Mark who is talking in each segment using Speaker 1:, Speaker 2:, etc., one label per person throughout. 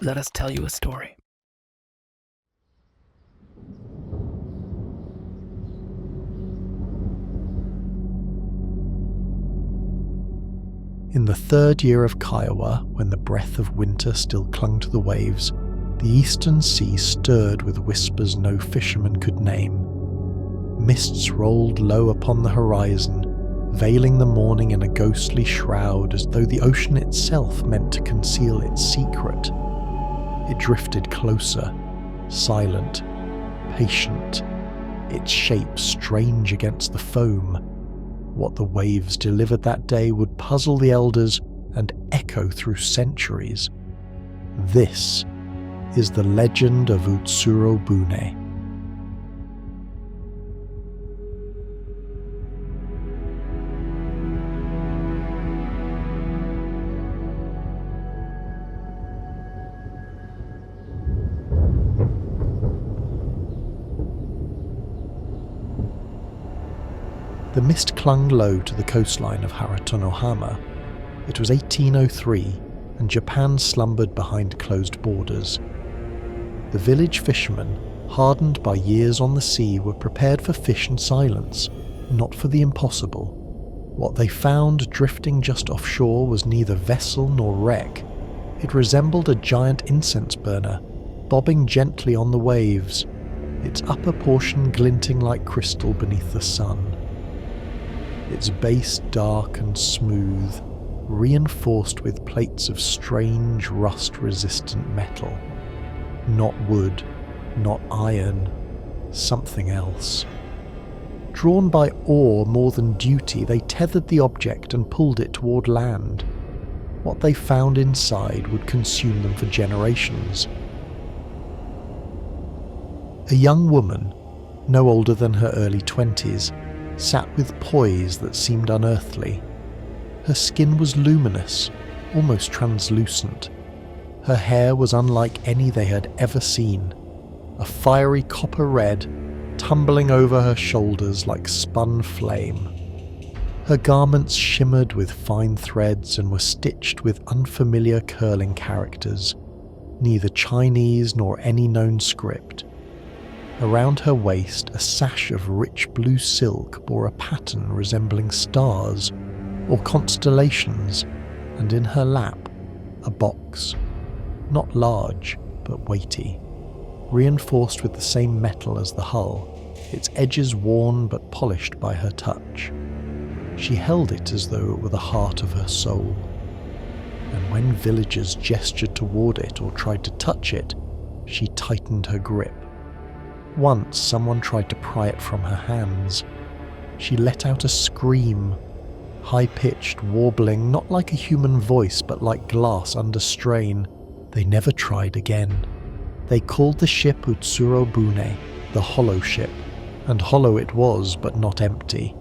Speaker 1: let us tell you a story.
Speaker 2: In the third year of Kiowa, when the breath of winter still clung to the waves, the eastern sea stirred with whispers no fisherman could name. Mists rolled low upon the horizon, veiling the morning in a ghostly shroud, as though the ocean itself meant to conceal its secret. It drifted closer, silent, patient, its shape strange against the foam. What the waves delivered that day would puzzle the elders and echo through centuries. This is the legend of Utsuro-Bune. The mist clung low to the coastline of Haratonohama. It was 1803, and Japan slumbered behind closed borders. The village fishermen, hardened by years on the sea, were prepared for fish and silence, not for the impossible. What they found drifting just offshore was neither vessel nor wreck. It resembled a giant incense burner, bobbing gently on the waves, its upper portion glinting like crystal beneath the sun. Its base dark and smooth, reinforced with plates of strange rust-resistant metal. Not wood, not iron, something else. Drawn by awe more than duty, they tethered the object and pulled it toward land. What they found inside would consume them for generations. A young woman, no older than her early 20s, sat with poise that seemed unearthly. Her skin was luminous, almost translucent. Her hair was unlike any they had ever seen, a fiery copper red, tumbling over her shoulders like spun flame. Her garments shimmered with fine threads and were stitched with unfamiliar curling characters, neither Chinese nor any known script. Around her waist, a sash of rich blue silk bore a pattern resembling stars or constellations, and in her lap, a box, not large but weighty, reinforced with the same metal as the hull, its edges worn but polished by her touch. She held it as though it were the heart of her soul, and when villagers gestured toward it or tried to touch it, she tightened her grip. Once someone tried to pry it from her hands. She let out a scream, high-pitched, warbling, not like a human voice but like glass under strain. They never tried again. They called the ship Utsuro-Bune, the hollow ship, and hollow it was, but not empty.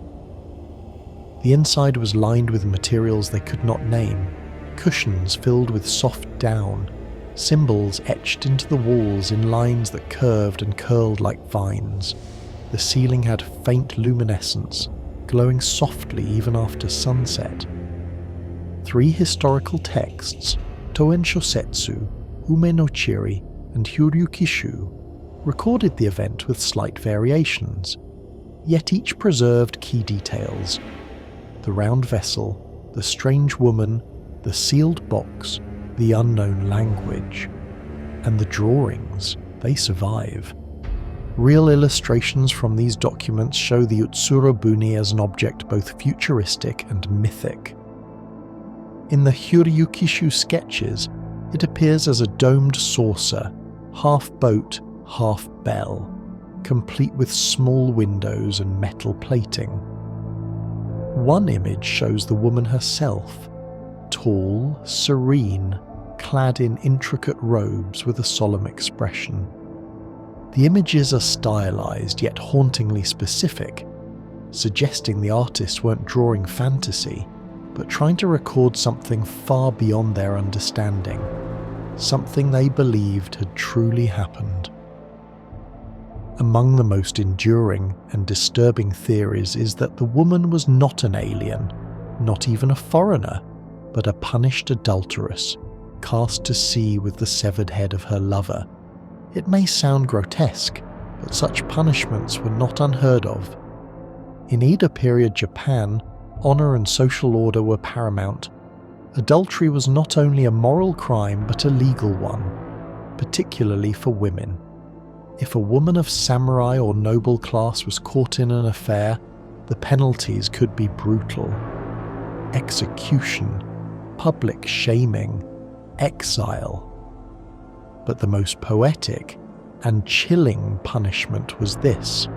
Speaker 2: The inside was lined with materials they could not name, cushions filled with soft down, symbols etched into the walls in lines that curved and curled like vines. The ceiling had faint luminescence, glowing softly even after sunset. 3 historical texts, Toen Shosetsu, Ume no Chiri, and Hyuryukishu, recorded the event with slight variations, yet each preserved key details. The round vessel, the strange woman, the sealed box, the unknown language. And the drawings, they survive. Real illustrations from these documents show the Utsuro-Bune as an object both futuristic and mythic. In the Hyuryukishu sketches, it appears as a domed saucer, half boat, half bell, complete with small windows and metal plating. One image shows the woman herself, tall, serene, clad in intricate robes with a solemn expression. The images are stylized yet hauntingly specific, suggesting the artists weren't drawing fantasy, but trying to record something far beyond their understanding, something they believed had truly happened. Among the most enduring and disturbing theories is that the woman was not an alien, not even a foreigner, but a punished adulteress, cast to sea with the severed head of her lover. It may sound grotesque, but such punishments were not unheard of. In Edo period Japan, honour and social order were paramount. Adultery was not only a moral crime but a legal one, particularly for women. If a woman of samurai or noble class was caught in an affair, the penalties could be brutal. Execution, public shaming, exile. But the most poetic and chilling punishment was this.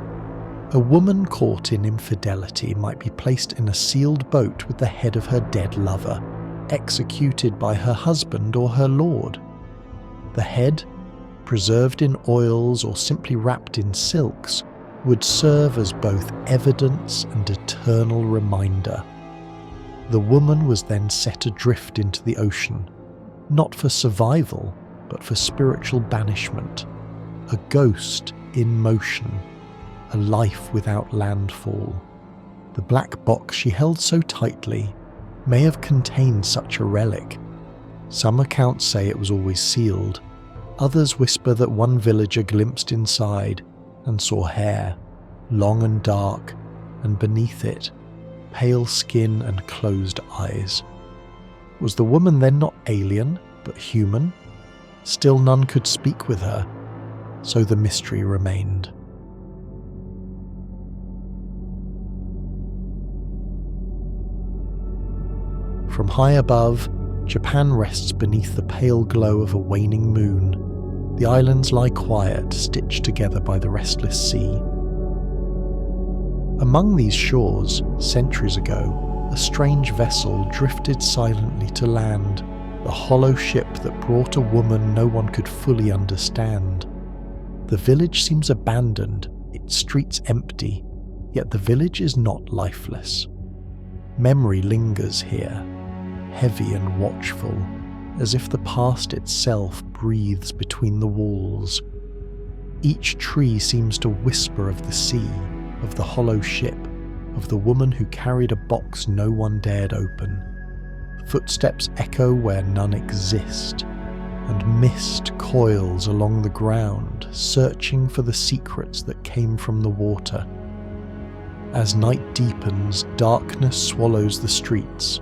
Speaker 2: A woman caught in infidelity might be placed in a sealed boat with the head of her dead lover, executed by her husband or her lord. The head, preserved in oils or simply wrapped in silks, would serve as both evidence and eternal reminder. The woman was then set adrift into the ocean, not for survival, but for spiritual banishment, a ghost in motion, a life without landfall. The black box she held so tightly may have contained such a relic. Some accounts say it was always sealed. Others whisper that one villager glimpsed inside and saw hair, long and dark, and beneath it, pale skin and closed eyes. Was the woman then not alien, but human? Still none could speak with her, so the mystery remained. From high above, Japan rests beneath the pale glow of a waning moon. The islands lie quiet, stitched together by the restless sea. Among these shores, centuries ago, a strange vessel drifted silently to land, the hollow ship that brought a woman no one could fully understand. The village seems abandoned, its streets empty, yet the village is not lifeless. Memory lingers here, heavy and watchful, as if the past itself breathes between the walls. Each tree seems to whisper of the sea, of the hollow ship, of the woman who carried a box no one dared open. Footsteps echo where none exist, and mist coils along the ground, searching for the secrets that came from the water. As night deepens, darkness swallows the streets.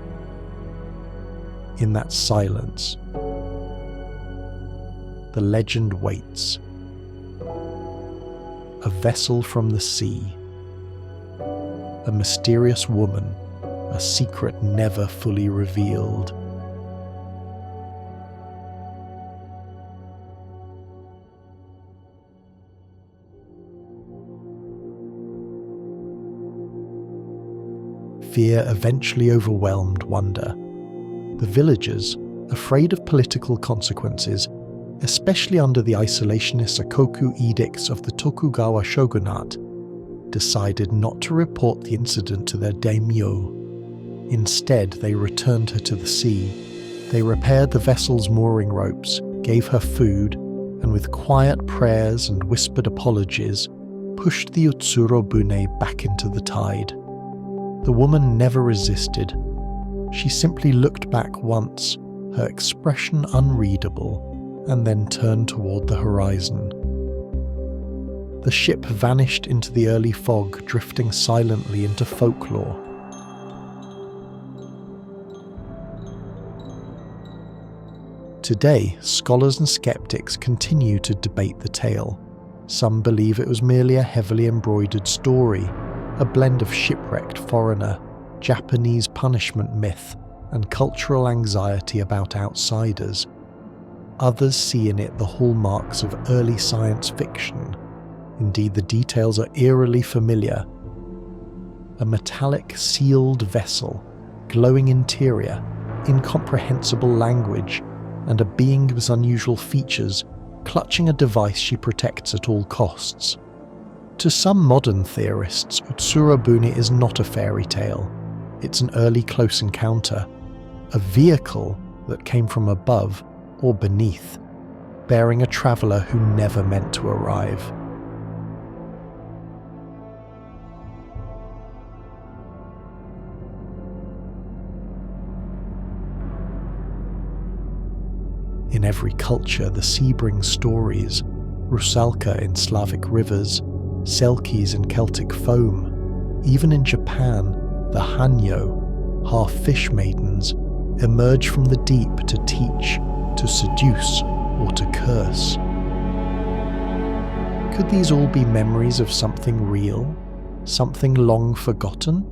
Speaker 2: In that silence, the legend waits. A vessel from the sea, a mysterious woman, a secret never fully revealed. Fear eventually overwhelmed wonder. The villagers, afraid of political consequences, especially under the isolationist Sakoku edicts of the Tokugawa shogunate, decided not to report the incident to their daimyo. Instead, they returned her to the sea. They repaired the vessel's mooring ropes, gave her food, and with quiet prayers and whispered apologies, pushed the Utsuro-Bune back into the tide. The woman never resisted. She simply looked back once, her expression unreadable, and then turned toward the horizon. The ship vanished into the early fog, drifting silently into folklore. Today, scholars and skeptics continue to debate the tale. Some believe it was merely a heavily embroidered story, a blend of shipwrecked foreigner, Japanese punishment myth, and cultural anxiety about outsiders. Others see in it the hallmarks of early science fiction. Indeed, the details are eerily familiar. A metallic, sealed vessel, glowing interior, incomprehensible language, and a being with unusual features, clutching a device she protects at all costs. To some modern theorists, Utsuro-Bune is not a fairy tale. It's an early close encounter, a vehicle that came from above or beneath, bearing a traveller who never meant to arrive. In every culture, the sea brings stories, rusalka in Slavic rivers, selkies in Celtic foam. Even in Japan, the hanyo, half-fish maidens, emerge from the deep to teach, to seduce, or to curse. Could these all be memories of something real, something long forgotten?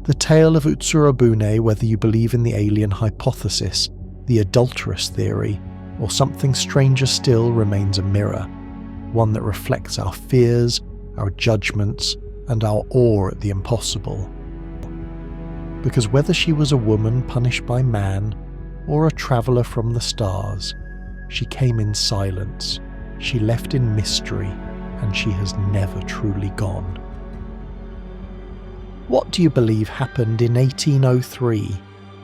Speaker 2: The tale of Utsuro-Bune, whether you believe in the alien hypothesis, the adulterous theory, or something stranger still, remains a mirror, one that reflects our fears, our judgments, and our awe at the impossible. Because whether she was a woman punished by man, or a traveller from the stars, she came in silence, she left in mystery, and she has never truly gone. What do you believe happened in 1803?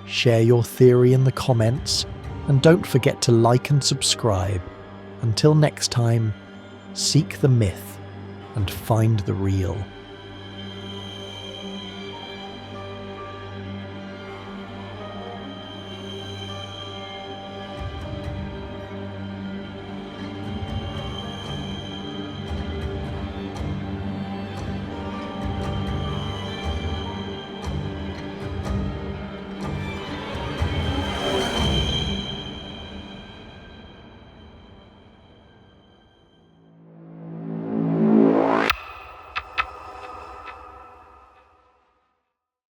Speaker 2: Share your theory in the comments, and don't forget to like and subscribe. Until next time, seek the myth and find the real.